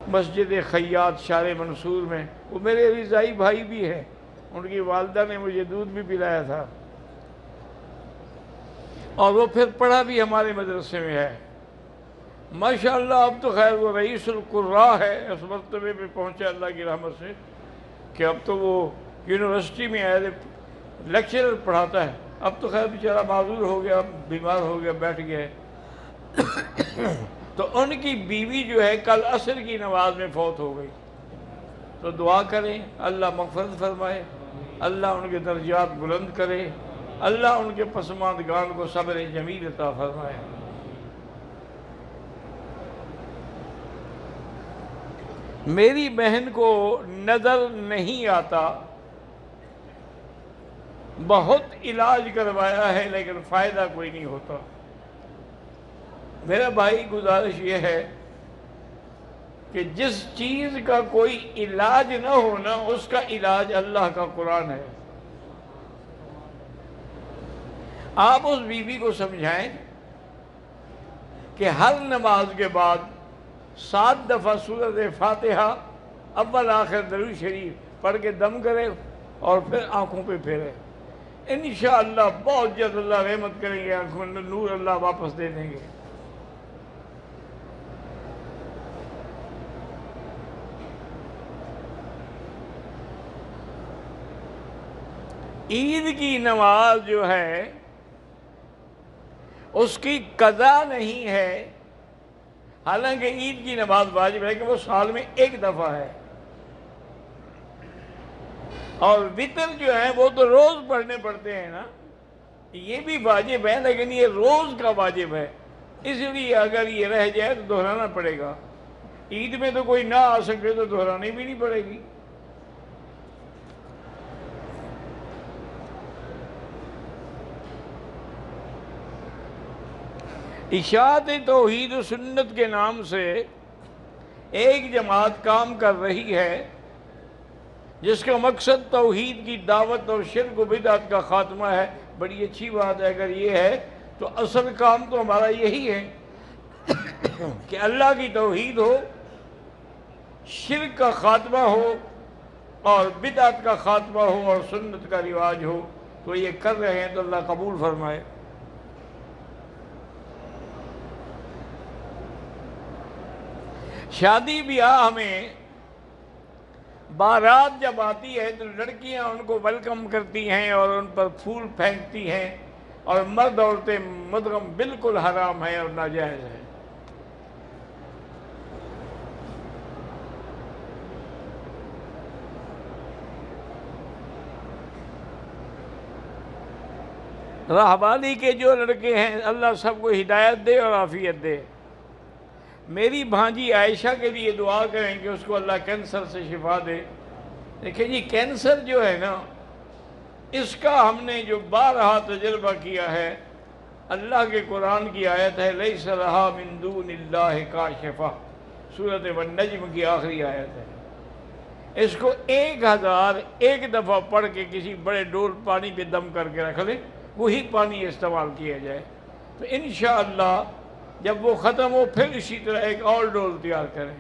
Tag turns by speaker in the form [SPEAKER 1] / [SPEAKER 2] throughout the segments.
[SPEAKER 1] مسجد خیاط شار منصور میں، وہ میرے رضائی بھائی بھی ہیں، ان کی والدہ نے مجھے دودھ بھی پلایا تھا، اور وہ پھر پڑھا بھی ہمارے مدرسے میں ہے ماشاءاللہ۔ اب تو خیر وہ رئیس القراء ہے، اس مرتبے پہ پہنچا اللہ کی رحمت سے کہ اب تو وہ یونیورسٹی میں ایز اے لیکچرر پڑھاتا ہے۔ اب تو خیر بیچارہ معذور ہو گیا، بیمار ہو گیا، بیٹھ گیا ہے۔ تو ان کی بیوی جو ہے کل عصر کی نماز میں فوت ہو گئی، تو دعا کریں اللہ مغفرت فرمائے، اللہ ان کے درجات بلند کرے، اللہ ان کے پسماندگان کو صبر جمیل عطا فرمائے۔ میری بہن کو نظر نہیں آتا، بہت علاج کروایا ہے لیکن فائدہ کوئی نہیں ہوتا۔ میرا بھائی گزارش یہ ہے کہ جس چیز کا کوئی علاج نہ ہونا، اس کا علاج اللہ کا قرآن ہے۔ آپ اس بیوی کو سمجھائیں کہ ہر نماز کے بعد 7 دفعہ سورۃ فاتحہ اول آخر درود شریف پڑھ کے دم کرے اور پھر آنکھوں پہ پھیرے، انشاءاللہ بہت جلد اللہ رحمت کریں گے، آنکھوں میں نور اللہ واپس دے دیں گے۔ عید کی نماز جو ہے اس کی قضا نہیں ہے، حالانکہ عید کی نماز واجب ہے کہ وہ سال میں ایک دفعہ ہے، اور وتر جو ہے وہ تو روز پڑھنے پڑتے ہیں نا، یہ بھی واجب ہے لیکن یہ روز کا واجب ہے، اس لیے اگر یہ رہ جائے تو دہرانا پڑے گا۔ عید میں تو کوئی نہ آ سکے تو دہرانی بھی نہیں پڑے گی۔ اشاعت توحید و سنت کے نام سے ایک جماعت کام کر رہی ہے جس کا مقصد توحید کی دعوت اور شرک و بدعت کا خاتمہ ہے۔ بڑی اچھی بات ہے، اگر یہ ہے تو اصل کام تو ہمارا یہی ہے کہ اللہ کی توحید ہو، شرک کا خاتمہ ہو اور بدعت کا خاتمہ ہو اور سنت کا رواج ہو، تو یہ کر رہے ہیں تو اللہ قبول فرمائے۔ شادی بیاہ میں بارات جب آتی ہے تو لڑکیاں ان کو ویلکم کرتی ہیں اور ان پر پھول پھینکتی ہیں، اور مرد عورتیں مدغم بالکل حرام ہے اور ناجائز ہے۔ راہبانی کے جو لڑکے ہیں اللہ سب کو ہدایت دے اور عافیت دے۔ میری بھانجی عائشہ کے لیے دعا کریں کہ اس کو اللہ کینسر سے شفا دے۔ دیکھیں جی، کینسر جو ہے نا، اس کا ہم نے جو بارہا تجربہ کیا ہے، اللہ کے قرآن کی آیت ہے لیس لہا من دون اللہ کاشفہ، سورۃ والنجم کی آخری آیت ہے۔ اس کو 1001 دفعہ پڑھ کے کسی بڑے ڈول پانی پہ دم کر کے رکھ لیں، وہی پانی استعمال کیا جائے تو انشاءاللہ جب وہ ختم ہو پھر اسی طرح ایک اور ڈول تیار کریں،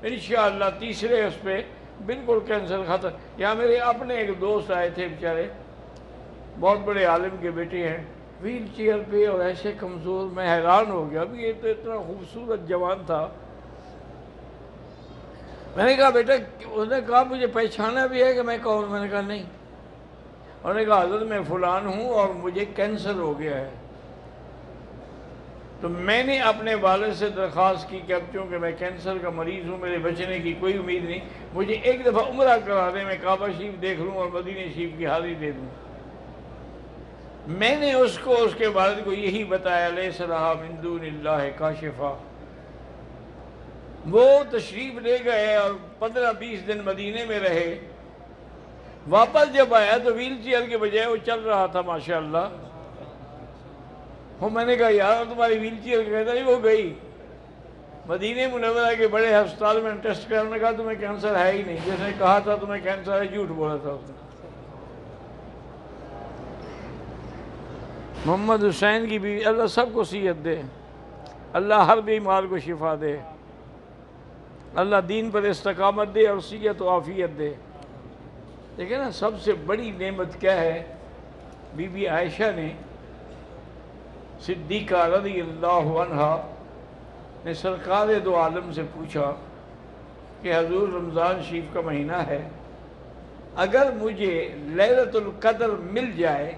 [SPEAKER 1] انشاءاللہ تیسرے اس پہ بالکل کینسر ختم۔ یہاں میرے اپنے ایک دوست آئے تھے بیچارے، بہت بڑے عالم کے بیٹے ہیں، ویل چیئر پہ اور ایسے کمزور، میں حیران ہو گیا، ابھی یہ تو اتنا خوبصورت جوان تھا۔ میں نے کہا بیٹا، انہوں نے کہا مجھے پہچانا بھی ہے کہ میں کون؟ میں نے کہا نہیں۔ انہوں نے کہا حضرت میں فلان ہوں اور مجھے کینسر ہو گیا ہے۔ تو میں نے اپنے والد سے درخواست کی کہ اب چونکہ میں کینسر کا مریض ہوں، میرے بچنے کی کوئی امید نہیں، مجھے ایک دفعہ عمرہ کرا دیں، میں کعبہ شریف دیکھ لوں اور مدینہ شریف کی حاضری دے دوں۔ میں نے اس کے والد کو یہی بتایا لیس لہا من دون اللہ کاشفہ۔ وہ تشریف لے گئے اور 15-20 دن مدینے میں رہے۔ واپس جب آیا تو ویل چیئر کے بجائے وہ چل رہا تھا ماشاءاللہ۔ میں نے کہا یار تمہاری ویل چیئر کہتا نہیں، وہ گئی مدینہ منورہ کے بڑے ہسپتال میں ٹیسٹ کیا، انہوں نے کہا تمہیں کینسر ہے ہی نہیں، جس نے کہا تھا تمہیں کینسر ہے جھوٹ بولا تھا اس نے۔ محمد حسین کی بیوی، اللہ سب کو صحت دے، اللہ ہر بیمار کو شفا دے۔ اللہ دین پر استقامت دے اور صحت و عافیت دے۔ دیکھیں نا سب سے بڑی نعمت کیا ہے؟ بی بی عائشہ نے صدیقہ رضی اللہ عنہا نے سرکار دو عالم سے پوچھا کہ حضور رمضان شریف کا مہینہ ہے، اگر مجھے لیلۃ القدر مل جائے،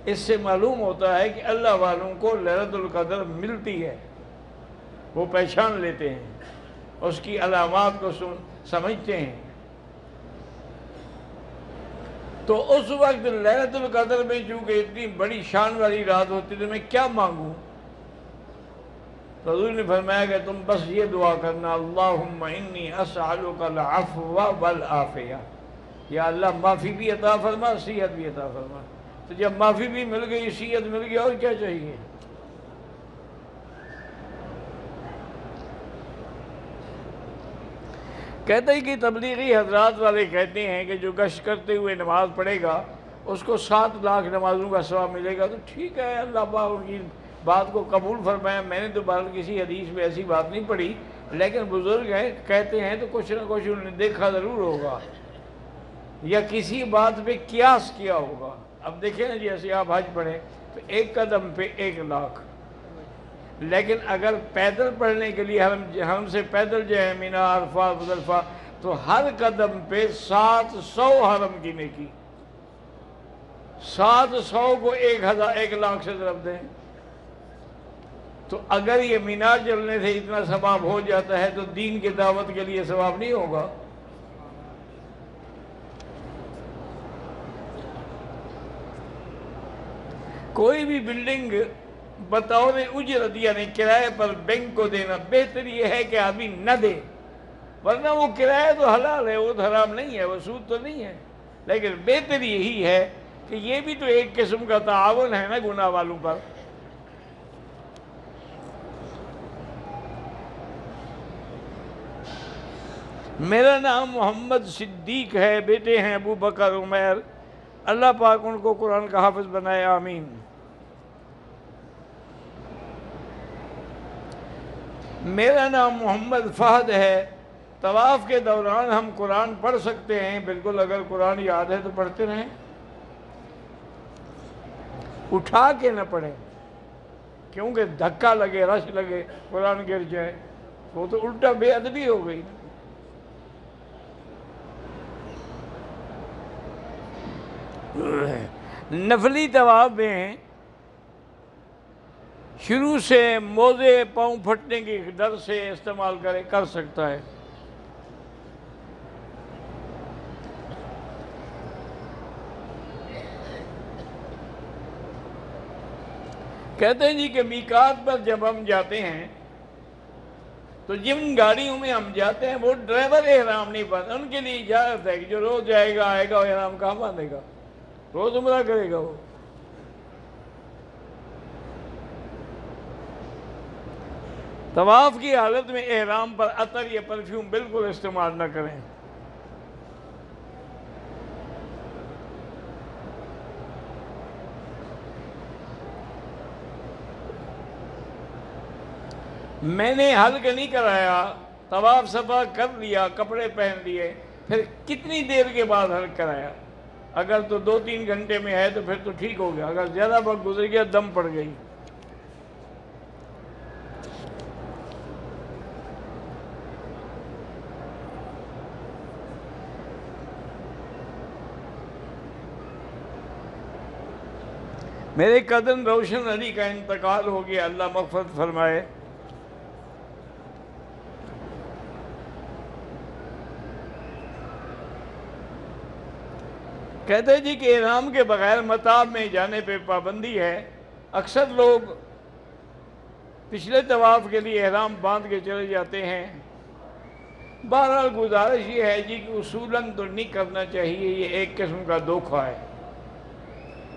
[SPEAKER 1] اس سے معلوم ہوتا ہے کہ اللہ والوں کو لیلۃ القدر ملتی ہے، وہ پہچان لیتے ہیں، اس کی علامات کو سمجھتے ہیں، تو اس وقت لیلۃ القدر میں چونکہ اتنی بڑی شان والی رات ہوتی تو میں کیا مانگوں؟ تو حضور نے فرمایا کہ تم بس یہ دعا کرنا، اللہم انی اسألک العفو والعافیہ، یا اللہ معافی بھی عطا فرما، صحت بھی عطا فرما۔ تو جب معافی بھی مل گئی، صحت مل گئی، اور کیا چاہیے؟ کہتے ہیں کہ تبلیغی حضرات والے کہتے ہیں کہ جو گشت کرتے ہوئے نماز پڑھے گا اس کو 7 لاکھ نمازوں کا ثواب ملے گا۔ تو ٹھیک ہے، اللہ پاک کی بات کو قبول فرمایا۔ میں نے تو بہرحال کسی حدیث میں ایسی بات نہیں پڑھی، لیکن بزرگ ہیں کہتے ہیں تو کچھ نہ کچھ انہوں نے دیکھا ضرور ہوگا یا کسی بات پہ قیاس کیا ہوگا۔ اب دیکھیں نا، جیسے آپ حج پڑھیں تو 1 قدم پہ 1 لاکھ، لیکن اگر پیدل پڑھنے کے لیے ہم سے پیدل جائیں مینا، عرفات، مزدلفہ، تو ہر قدم پہ 700 حرم کی نیکی۔ 700 کو 1 لاکھ سے ضرب دیں، تو اگر یہ مینا چلنے سے اتنا ثواب ہو جاتا ہے تو دین کی دعوت کے لیے ثواب نہیں ہوگا؟ کوئی بھی بلڈنگ بطور اجرت یعنی کرائے پر بینک کو دینا، بہتر یہ ہے کہ آدمی نہ دے، ورنہ وہ کرایہ تو حلال ہے، وہ تو حرام نہیں ہے، وہ سود تو نہیں ہے، لیکن بہتر یہی ہے کہ یہ بھی تو ایک قسم کا تعاون ہے نا گناہ والوں پر۔ میرا نام محمد صدیق ہے، بیٹے ہیں ابو بکر عمیر، اللہ پاک ان کو قرآن کا حافظ بنائے، آمین۔ میرا نام محمد فہد ہے، طواف کے دوران ہم قرآن پڑھ سکتے ہیں؟ بالکل، اگر قرآن یاد ہے تو پڑھتے رہیں، اٹھا کے نہ پڑھیں، کیونکہ دھکا لگے، رش لگے، قرآن گر جائے، وہ تو الٹا بے ادبی ہو گئی۔ نفلی طواف میں شروع سے موزے پاؤں پھٹنے کے ڈر سے استعمال کر سکتا ہے۔ کہتے ہیں جی کہ میقات پر جب ہم جاتے ہیں تو جن گاڑیوں میں ہم جاتے ہیں وہ ڈرائیور احرام نہیں باندھتے، ان کے لیے اجازت ہے کہ جو روز جائے گا آئے گا وہ احرام کہاں باندھے گا؟ روز عمرہ کرے گا وہ۔ طواف کی حالت میں احرام پر عطر یا پرفیوم بالکل استعمال نہ کریں۔ میں نے حلق نہیں کرایا، طواف صفا کر لیا، کپڑے پہن لیے، پھر کتنی دیر کے بعد حلق کرایا؟ اگر تو 2-3 گھنٹے میں ہے تو پھر تو ٹھیک ہو گیا، اگر زیادہ وقت گزر گیا دم پڑ گئی۔ میرے قدم روشن علی کا انتقال ہو گیا، اللہ مغفرت فرمائے۔ کہتے جی کہ احرام کے بغیر مطاف میں جانے پہ پابندی ہے۔ اکثر لوگ پچھلے طواف کے لیے احرام باندھ کے چلے جاتے ہیں۔ بہرحال گزارش یہ ہے جی کہ اصولاً تو نہیں کرنا چاہیے، یہ ایک قسم کا دھوکہ ہے،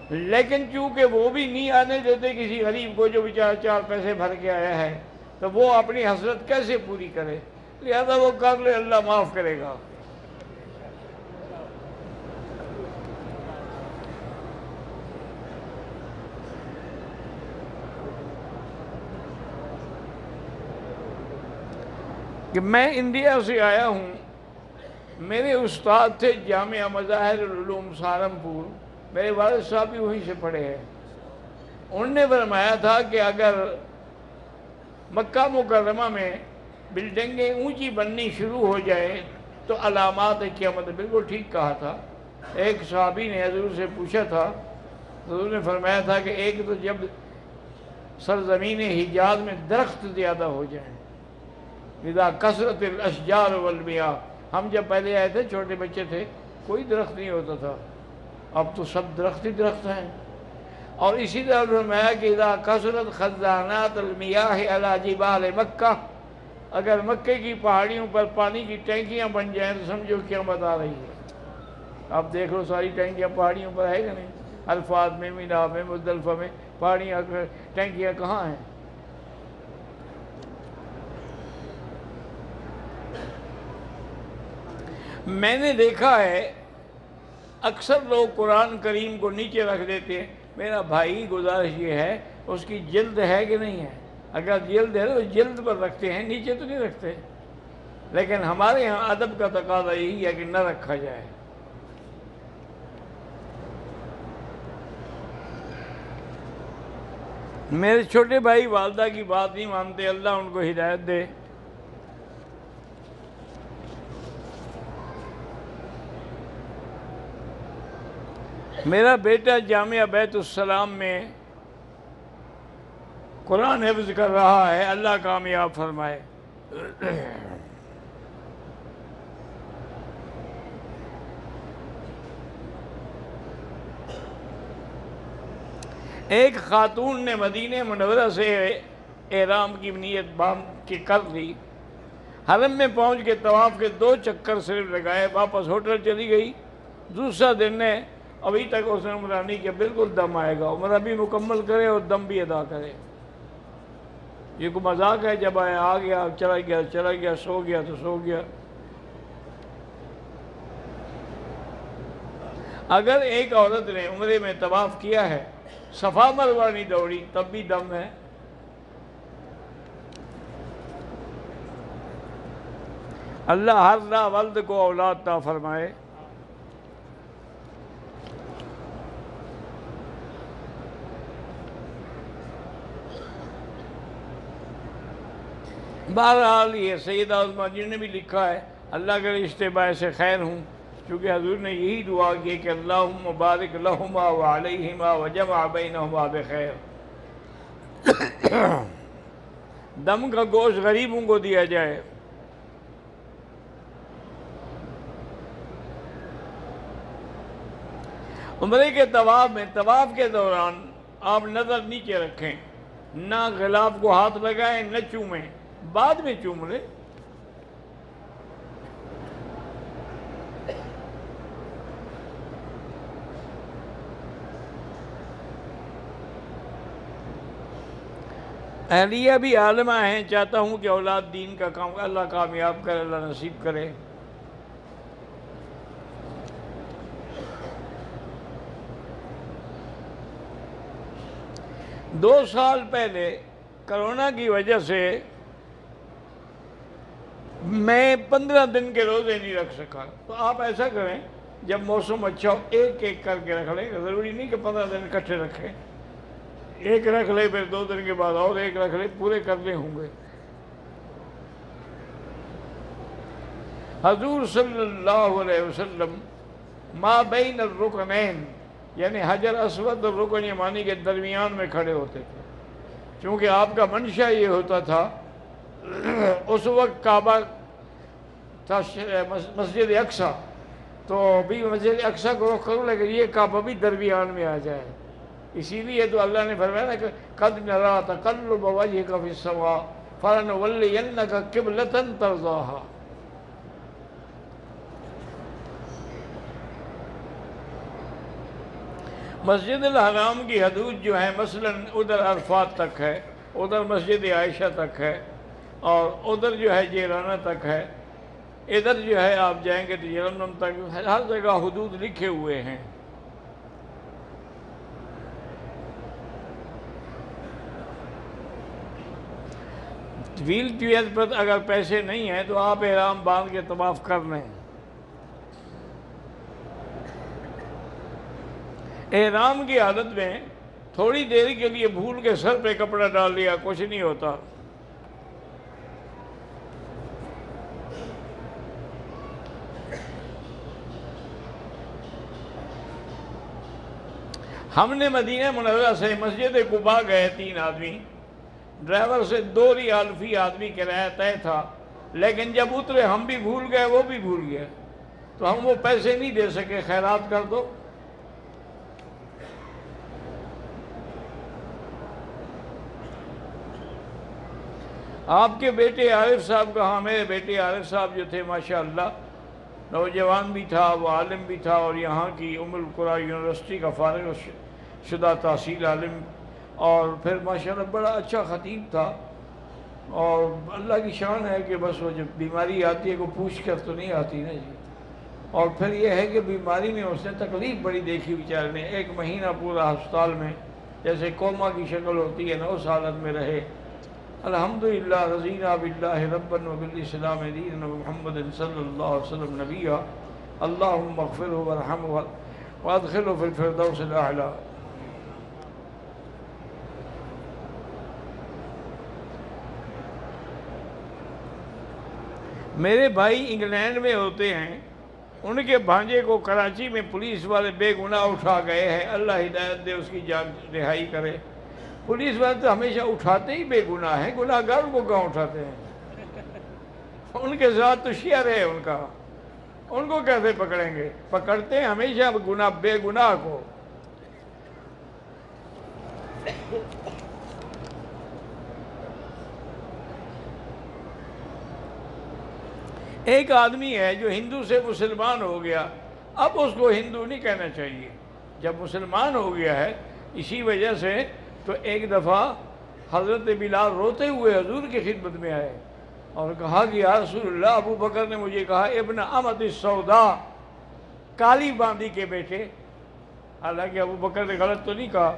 [SPEAKER 1] لیکن چونکہ وہ بھی نہیں آنے دیتے کسی غریب کو جو بیچارہ 4 پیسے بھر کے آیا ہے، تو وہ اپنی حسرت کیسے پوری کرے؟ لہذا وہ کر لے، اللہ معاف کرے گا۔ کہ میں انڈیا سے آیا ہوں، میرے استاد تھے جامعہ مظاہر العلوم سہارنپور، میرے والد صاحب بھی وہیں سے پڑھے ہیں۔ انہوں نے فرمایا تھا کہ اگر مکہ مکرمہ میں بلڈنگیں اونچی بننی شروع ہو جائیں تو علامات قیامت، بالکل ٹھیک کہا تھا۔ ایک صحابی نے حضور سے پوچھا تھا، حضور نے فرمایا تھا کہ ایک تو جب سرزمین حجاز میں درخت زیادہ ہو جائیں، اذا کثرت الاشجار والمیاہ، ہم جب پہلے آئے تھے چھوٹے بچے تھے کوئی درخت نہیں ہوتا تھا، اب تو سب درخت ہی درخت ہیں۔ اور اسی طرح فرمایا کہ اذا کثرت خزانات المیاہ علی جبال مکہ، اگر مکے کی پہاڑیوں پر پانی کی ٹینکیاں بن جائیں تو سمجھو قیامت آ رہی ہے۔ اب دیکھ لو ساری ٹینکیاں پہاڑیوں پر ہے کہ نہیں؟ عرفات میں، مینا میں، مزدلفہ میں پہاڑیاں ٹینکیاں کہاں ہیں؟ میں نے دیکھا ہے اکثر لوگ قرآن کریم کو نیچے رکھ دیتے ہیں۔ میرا بھائی گزارش یہ ہے، اس کی جلد ہے کہ نہیں ہے؟ اگر جلد ہے تو جلد پر رکھتے ہیں، نیچے تو نہیں رکھتے۔ لیکن ہمارے یہاں ادب کا تقاضا یہی ہے کہ نہ رکھا جائے۔ میرے چھوٹے بھائی والدہ کی بات نہیں مانتے، اللہ ان کو ہدایت دے۔ میرا بیٹا جامعہ بیت السلام میں قرآن حفظ کر رہا ہے، اللہ کامیاب فرمائے۔ ایک خاتون نے مدینہ منورہ سے احرام کی نیت باندھ کے کر لی، حرم میں پہنچ کے طواف کے 2 چکر صرف لگائے، واپس ہوٹل چلی گئی۔ دوسرا دن ہے، ابھی تک اس نے عمرہ نہیں کیا، بالکل دم آئے گا، عمرہ بھی مکمل کرے اور دم بھی ادا کرے۔ یہ کوئی مذاق ہے؟ جب آ گیا چلا گیا، چلا گیا، سو گیا تو سو گیا۔ اگر ایک عورت نے عمرے میں طواف کیا ہے، صفا مروہ نہیں دوڑی، تب بھی دم ہے۔ اللہ ہر ناولد کو اولاد عطا فرمائے۔ بہرحال یہ سیدہ عظمہ جن نے بھی لکھا ہے، اللہ کے رشتے باعث خیر ہوں، چونکہ حضور نے یہی دعا کی کہ اللہم بارک لہما وعلیہما وجمع بینہما بخیر۔ دم کا گوشت غریبوں کو دیا جائے۔ عمرے کے طواف میں، طواف کے دوران آپ نظر نیچے رکھیں، نہ غلاف کو ہاتھ لگائیں، نہ چومیں، بعد میں چوم لیں۔ اہلیہ بھی عالمہ ہیں، چاہتا ہوں کہ اولاد دین کا کام اللہ کامیاب کرے، اللہ نصیب کرے۔ دو سال پہلے کرونا کی وجہ سے میں 15 دن کے روزے نہیں رکھ سکا، تو آپ ایسا کریں جب موسم اچھا ہو ایک ایک کر کے رکھ لیں، ضروری نہیں کہ 15 دن اکٹھے رکھیں، ایک رکھ لیں، پھر 2 دن کے بعد اور ایک رکھ لیں، پورے کرنے ہوں گے۔ حضور صلی اللہ علیہ وسلم ما بین الرکنین، یعنی حجر اسود اور رکن یمانی کے درمیان میں کھڑے ہوتے تھے، چونکہ آپ کا منشا یہ ہوتا تھا، اس وقت کعبہ تھا مسجد اقصی، تو بھی مسجد اقصی کو رخ کرو، لیکن یہ کعبہ بھی درمیان میں آ جائے، اسی لیے تو اللہ نے فرمایا نا کہ قد نری تقلب وجهک فی السماء فلنولینک قبلۃ ترضاها۔ مسجد الحرام کی حدود جو ہے مثلاً ادھر عرفات تک ہے، ادھر مسجد عائشہ تک ہے، اور ادھر جو ہے جیرانہ تک ہے، ادھر جو ہے آپ جائیں گے تو یلملم تک، ہر جگہ حدود لکھے ہوئے ہیں۔ ویل چیئر پر اگر پیسے نہیں ہیں تو آپ احرام باندھ کے طواف کر لیں. احرام کی حالت میں تھوڑی دیر کے لیے بھول کے سر پہ کپڑا ڈال دیا کچھ نہیں ہوتا. ہم نے مدینہ منورہ سے مسجد قباء گئے 3 آدمی. ڈرائیور سے 2 ریال فی آدمی کرایہ طے تھا، لیکن جب اترے ہم بھی بھول گئے وہ بھی بھول گئے، تو ہم وہ پیسے نہیں دے سکے. خیرات کر دو. آپ کے بیٹے عارف صاحب کہاں؟ میرے بیٹے عارف صاحب جو تھے ماشاءاللہ نوجوان بھی تھا، وہ عالم بھی تھا، اور یہاں کی ام القریٰ یونیورسٹی کا فارغ شدہ تحصیل عالم، اور پھر ماشاءاللہ بڑا اچھا خطیب تھا. اور اللہ کی شان ہے کہ بس وہ جب بیماری آتی ہے کو پوچھ کر تو نہیں آتی نا جی. اور پھر یہ ہے کہ بیماری میں اس نے تکلیف بڑی دیکھی بیچارے نے. 1 مہینہ پورا ہسپتال میں جیسے کوما کی شکل ہوتی ہے نا اس حالت میں رہے. الحمدللہ رضینا باللہ ربا وبالاسلام دینا محمد صلی اللہ علیہ وسلم نبیہ. اللہم اغفرہ وارحمہ وادخلہ فی الفردوس الاعلی. میرے بھائی انگلینڈ میں ہوتے ہیں، ان کے بھانجے کو کراچی میں پولیس والے بے گناہ اٹھا گئے ہیں. اللہ ہدایت دے، اس کی جان رہائی کرے. پولیس والے تو ہمیشہ اٹھاتے ہی بے گناہ ہیں، گناہ گار کو کہاں اٹھاتے ہیں؟ ان کے ساتھ تو شیئر ہے ان کا، ان کو کیسے پکڑیں گے؟ پکڑتے ہیں ہمیشہ گناہ بے گناہ کو. ایک آدمی ہے جو ہندو سے مسلمان ہو گیا، اب اس کو ہندو نہیں کہنا چاہیے. جب مسلمان ہو گیا ہے اسی وجہ سے، تو ایک دفعہ حضرت بلال روتے ہوئے حضور کی خدمت میں آئے اور کہا کہ یا رسول اللہ، ابو بکر نے مجھے کہا ابن امت السوداء، کالی باندی کے بیٹے. حالانکہ ابو بکر نے غلط تو نہیں کہا،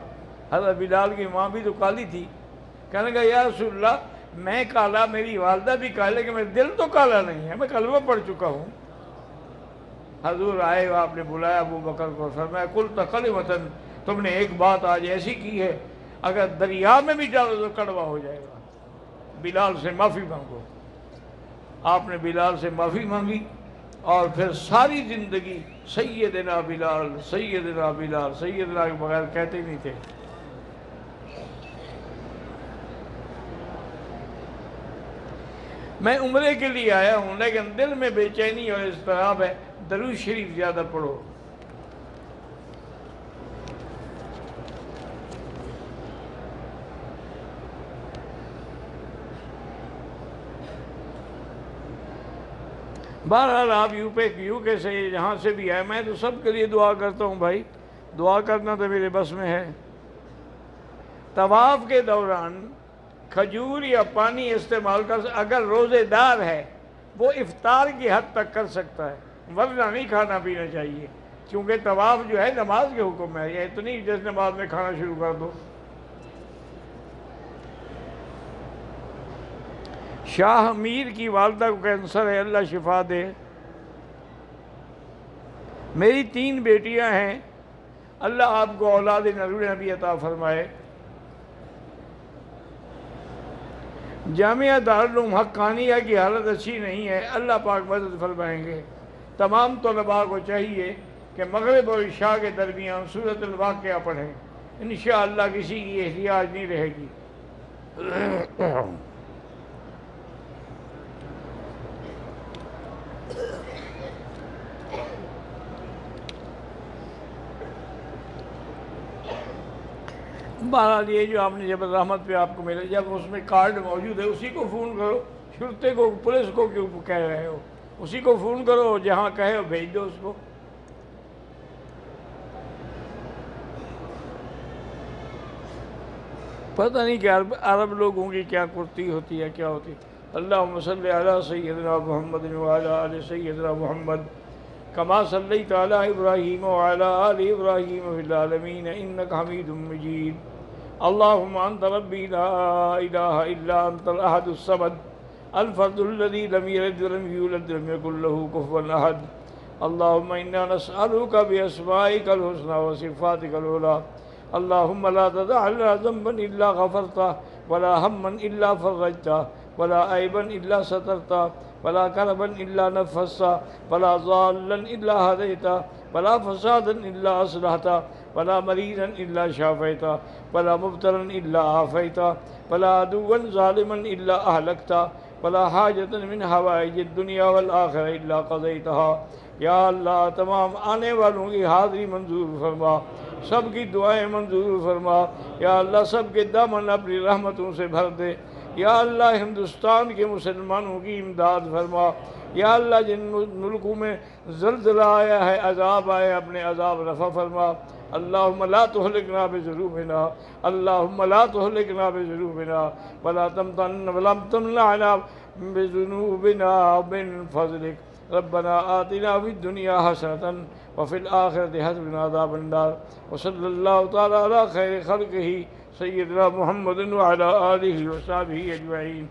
[SPEAKER 1] حضرت بلال کی ماں بھی تو کالی تھی. کہنے لگا یا رسول اللہ میں کالا، میری والدہ بھی کالے، لیکن میرا دل تو کالا نہیں ہے، میں کلمہ پڑھ چکا ہوں. حضور آئے، آپ نے بلایا ابو بکر کو، فرمایا قلت کلمۃ، تم نے ایک بات آج ایسی کی ہے اگر دریا میں بھی ڈالو تو کڑوا ہو جائے گا. بلال سے معافی مانگو. آپ نے بلال سے معافی مانگی اور پھر ساری زندگی سیدنا بلال سیدنا بلال سیدنا کے بغیر کہتے نہیں تھے. میں عمرے کے لیے آیا ہوں لیکن دل میں بے چینی اور اضطراب ہے. درود شریف زیادہ پڑھو. بہرحال آپ یو کے سے جہاں سے بھی آئے، میں تو سب کے لیے دعا کرتا ہوں بھائی. دعا کرنا تو میرے بس میں ہے. طواف کے دوران کھجور یا پانی استعمال کر، اگر روزے دار ہے وہ افطار کی حد تک کر سکتا ہے، ورنہ نہیں کھانا پینا چاہیے، کیونکہ طواف جو ہے نماز کے حکم ہے. یہ اتنی جس نماز میں کھانا شروع کر دو. شاہ امیر کی والدہ کو کینسر ہے، اللہ شفا دے. میری 3 بیٹیاں ہیں، اللہ آپ کو اولاد نبی عطا فرمائے. جامعہ دارالعلوم حقانیہ کی حالت اچھی نہیں ہے، اللہ پاک مدد فرمائیں گے. تمام طلباء کو چاہیے کہ مغرب اور عشاء کے درمیان سورۃ الواقعہ پڑھیں، انشاءاللہ کسی کی احتیاج نہیں رہے گی. بہرحال یہ جو آپ نے جب رحمت پہ آپ کو ملے، جب اس میں کارڈ موجود ہے اسی کو فون کرو. شرطے کو، پولیس کو کیوں کہہ رہے ہو؟ اسی کو فون کرو، جہاں کہے ہو بھیج دو اس کو. پتہ نہیں کہ عرب لوگوں کی کیا کرتی ہوتی ہے، کیا ہوتی. اللہم صلی علی سیدنا محمد وعلی آل سیدنا محمد کما صلیت علی ابراہیم وعلی آل ابراہیم فی العالمین انک حمید مجید. اللهم أنت ربي لا إله إلا أنت الأحد الصمد الفرد الذي لم يلد ولم يولد ولم يكن له كفوا أحد. اللهم إنا نسألك بأسمائك الحسنى وصفاتك العلى اللهم لا تدع لنا ذنبا إلا غفرته ولا هما إلا فرجته ولا عيبا إلا سترته ولا كربا إلا نفسته ولا ضالا إلا هديته ولا فسادا إلا أصلحته ولا مريضا إلا شافيته ولا مبتلا إلا عافيته ولا عدوا ظالما إلا أهلكته ولا حاجة من حوائج الدنيا والآخرة إلا قضيتها. یا اللہ تمام آنے والوں کی حاضری منظور فرما، سب کی دعائیں منظور فرما. یا اللہ سب کے دامن اپنی رحمتوں سے بھر دے. یا اللہ ہندوستان کے مسلمانوں کی امداد فرما. یا اللہ جن ملکوں میں زلزلہ آیا ہے، عذاب آئے، اپنے عذاب رفع فرما. اللہم لا تہلکنا بذنوبنا، اللہم لا تہلکنا بذنوبنا ولا تمنعنا بذنوبنا من فضلک. ربنا آتنا فی الدنیا حسنة وفی الآخرة حسنة وقنا عذاب النار. وصلی اللہ تعالی علی خیر خلقہ سیدنا محمد وعلی آلہ وصحبہ اجمعین.